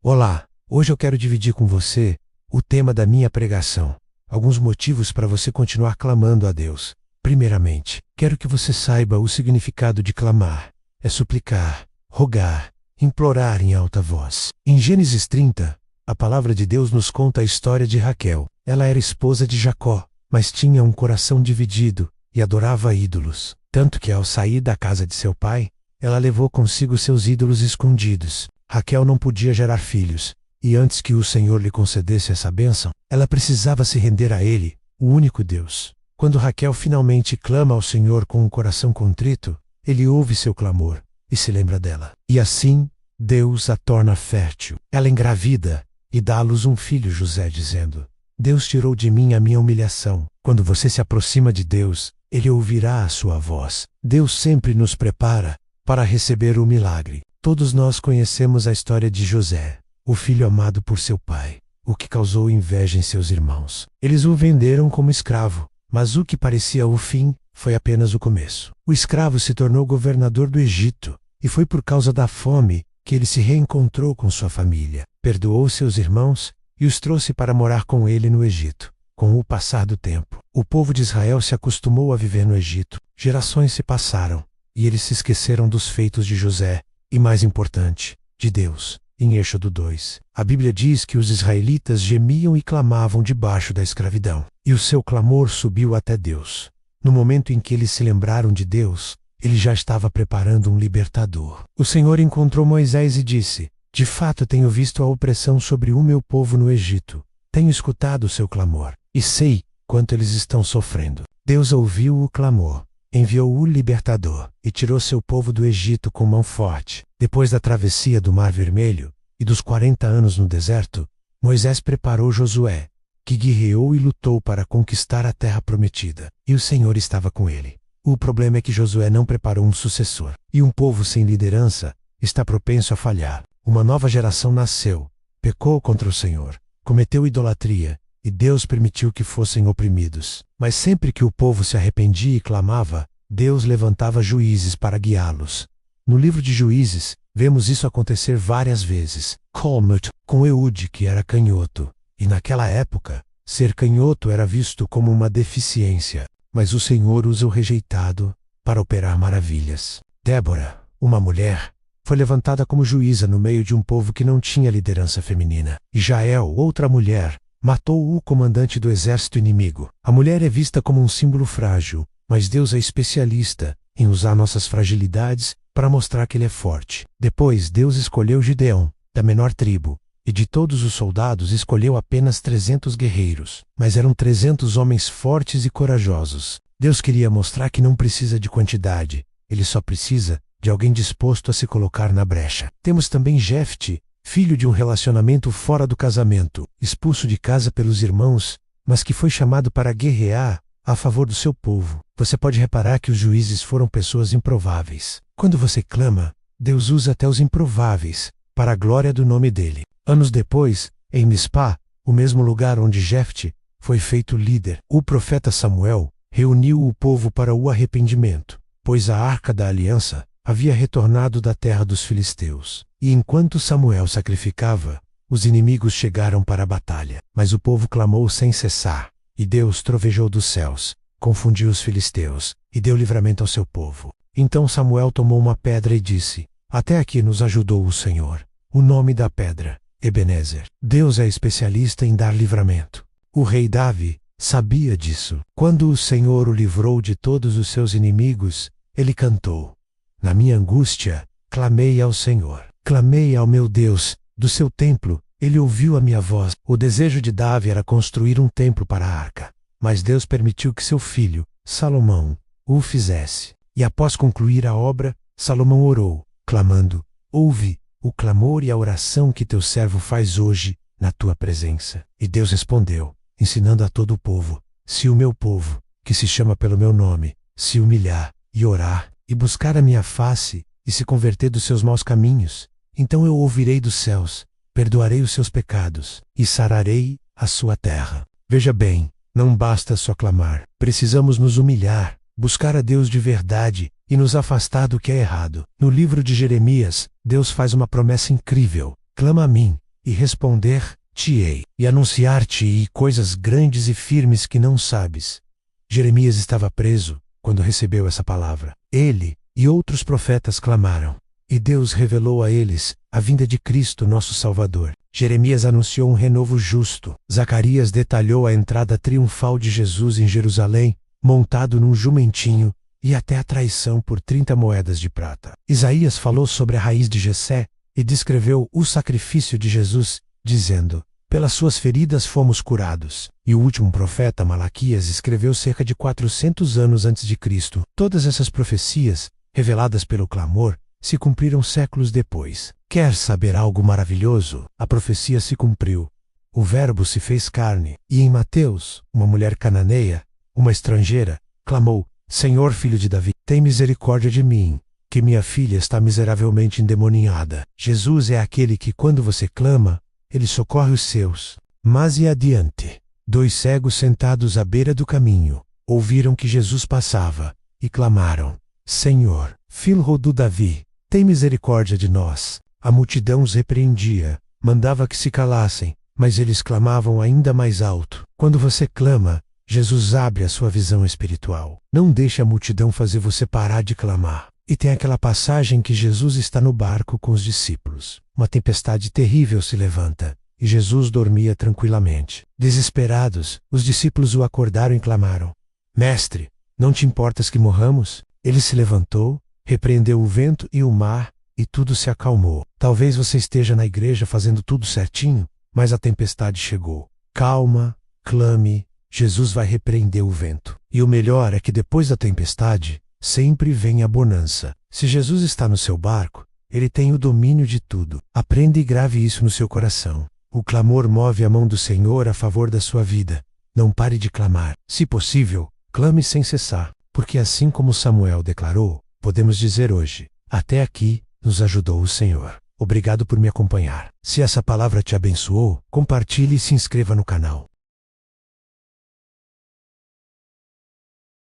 Olá, hoje eu quero dividir com você o tema da minha pregação. Alguns motivos para você continuar clamando a Deus. Primeiramente, quero que você saiba o significado de clamar. É suplicar, rogar, implorar em alta voz. Em Gênesis 30, a palavra de Deus nos conta a história de Raquel. Ela era esposa de Jacó, mas tinha um coração dividido e adorava ídolos. Tanto que ao sair da casa de seu pai, ela levou consigo seus ídolos escondidos. Raquel não podia gerar filhos, e antes que o Senhor lhe concedesse essa bênção, ela precisava se render a Ele, o único Deus. Quando Raquel finalmente clama ao Senhor com um coração contrito, Ele ouve seu clamor e se lembra dela. E assim, Deus a torna fértil. Ela engravida e dá à luz um filho, José, dizendo: Deus tirou de mim a minha humilhação. Quando você se aproxima de Deus, Ele ouvirá a sua voz. Deus sempre nos prepara para receber o milagre. Todos nós conhecemos a história de José, o filho amado por seu pai, o que causou inveja em seus irmãos. Eles o venderam como escravo, mas o que parecia o fim foi apenas o começo. O escravo se tornou governador do Egito, e foi por causa da fome que ele se reencontrou com sua família. Perdoou seus irmãos e os trouxe para morar com ele no Egito. Com o passar do tempo, o povo de Israel se acostumou a viver no Egito. Gerações se passaram, e eles se esqueceram dos feitos de José, e mais importante, de Deus. Em Êxodo 2, a Bíblia diz que os israelitas gemiam e clamavam debaixo da escravidão, e o seu clamor subiu até Deus. No momento em que eles se lembraram de Deus, Ele já estava preparando um libertador. O Senhor encontrou Moisés e disse: De fato tenho visto a opressão sobre o meu povo no Egito. Tenho escutado o seu clamor, e sei quanto eles estão sofrendo. Deus ouviu o clamor, enviou o libertador e tirou seu povo do Egito com mão forte. Depois da travessia do Mar Vermelho e dos 40 anos no deserto, Moisés preparou Josué, que guerreou e lutou para conquistar a terra prometida, e o Senhor estava com ele. O problema é que Josué não preparou um sucessor, e um povo sem liderança está propenso a falhar. Uma nova geração nasceu, pecou contra o Senhor, cometeu idolatria, e Deus permitiu que fossem oprimidos. Mas sempre que o povo se arrependia e clamava, Deus levantava juízes para guiá-los. No livro de Juízes, vemos isso acontecer várias vezes. Colmut, com Eude, que era canhoto. E naquela época, ser canhoto era visto como uma deficiência. Mas o Senhor usa o rejeitado para operar maravilhas. Débora, uma mulher, foi levantada como juíza no meio de um povo que não tinha liderança feminina. E Jael, outra mulher, matou o comandante do exército inimigo. A mulher é vista como um símbolo frágil, mas Deus é especialista em usar nossas fragilidades para mostrar que Ele é forte. Depois, Deus escolheu Gideão, da menor tribo, e de todos os soldados escolheu apenas 300 guerreiros. Mas eram 300 homens fortes e corajosos. Deus queria mostrar que não precisa de quantidade, Ele só precisa de alguém disposto a se colocar na brecha. Temos também Jefte, filho de um relacionamento fora do casamento, expulso de casa pelos irmãos, mas que foi chamado para guerrear a favor do seu povo. Você pode reparar que os juízes foram pessoas improváveis. Quando você clama, Deus usa até os improváveis, para a glória do nome dele. Anos depois, em Mispá, o mesmo lugar onde Jefte foi feito líder, o profeta Samuel reuniu o povo para o arrependimento, pois a Arca da Aliança havia retornado da terra dos filisteus. E enquanto Samuel sacrificava, os inimigos chegaram para a batalha. Mas o povo clamou sem cessar, e Deus trovejou dos céus, confundiu os filisteus, e deu livramento ao seu povo. Então Samuel tomou uma pedra e disse: Até aqui nos ajudou o Senhor. O nome da pedra, Ebenezer. Deus é especialista em dar livramento. O rei Davi sabia disso. Quando o Senhor o livrou de todos os seus inimigos, ele cantou: Na minha angústia, clamei ao Senhor. Clamei ao meu Deus, do seu templo, Ele ouviu a minha voz. O desejo de Davi era construir um templo para a arca, mas Deus permitiu que seu filho, Salomão, o fizesse. E após concluir a obra, Salomão orou, clamando: Ouve o clamor e a oração que teu servo faz hoje na tua presença. E Deus respondeu, ensinando a todo o povo: Se o meu povo, que se chama pelo meu nome, se humilhar e orar, e buscar a minha face, e se converter dos seus maus caminhos, então eu ouvirei dos céus, perdoarei os seus pecados, e sararei a sua terra. Veja bem, não basta só clamar. Precisamos nos humilhar, buscar a Deus de verdade, e nos afastar do que é errado. No livro de Jeremias, Deus faz uma promessa incrível: Clama a mim, e responder-te-ei, e anunciar-te-ei coisas grandes e firmes que não sabes. Jeremias estava preso quando recebeu essa palavra. Ele e outros profetas clamaram, e Deus revelou a eles a vinda de Cristo, nosso Salvador. Jeremias anunciou um renovo justo. Zacarias detalhou a entrada triunfal de Jesus em Jerusalém, montado num jumentinho, e até a traição por 30 moedas de prata. Isaías falou sobre a raiz de Jessé e descreveu o sacrifício de Jesus, dizendo: pelas suas feridas fomos curados. E o último profeta, Malaquias, escreveu cerca de 400 anos antes de Cristo. Todas essas profecias, reveladas pelo clamor, se cumpriram séculos depois. Quer saber algo maravilhoso? A profecia se cumpriu. O Verbo se fez carne, e em Mateus, uma mulher cananeia, uma estrangeira, clamou: Senhor, filho de Davi, tem misericórdia de mim, que minha filha está miseravelmente endemoniada. Jesus é aquele que, quando você clama, ele socorre os seus. Mas e adiante? 2 cegos sentados à beira do caminho ouviram que Jesus passava e clamaram: Senhor, filho do Davi, tem misericórdia de nós. A multidão os repreendia, mandava que se calassem, mas eles clamavam ainda mais alto. Quando você clama, Jesus abre a sua visão espiritual. Não deixe a multidão fazer você parar de clamar. E tem aquela passagem que Jesus está no barco com os discípulos. Uma tempestade terrível se levanta, e Jesus dormia tranquilamente. Desesperados, os discípulos o acordaram e clamaram: Mestre, não te importas que morramos? Ele se levantou, repreendeu o vento e o mar, e tudo se acalmou. Talvez você esteja na igreja fazendo tudo certinho, mas a tempestade chegou. Calma, clame, Jesus vai repreender o vento. E o melhor é que depois da tempestade, sempre vem a bonança. Se Jesus está no seu barco, ele tem o domínio de tudo. Aprenda e grave isso no seu coração. O clamor move a mão do Senhor a favor da sua vida. Não pare de clamar. Se possível, clame sem cessar, porque assim como Samuel declarou, podemos dizer hoje: até aqui nos ajudou o Senhor. Obrigado por me acompanhar. Se essa palavra te abençoou, compartilhe e se inscreva no canal.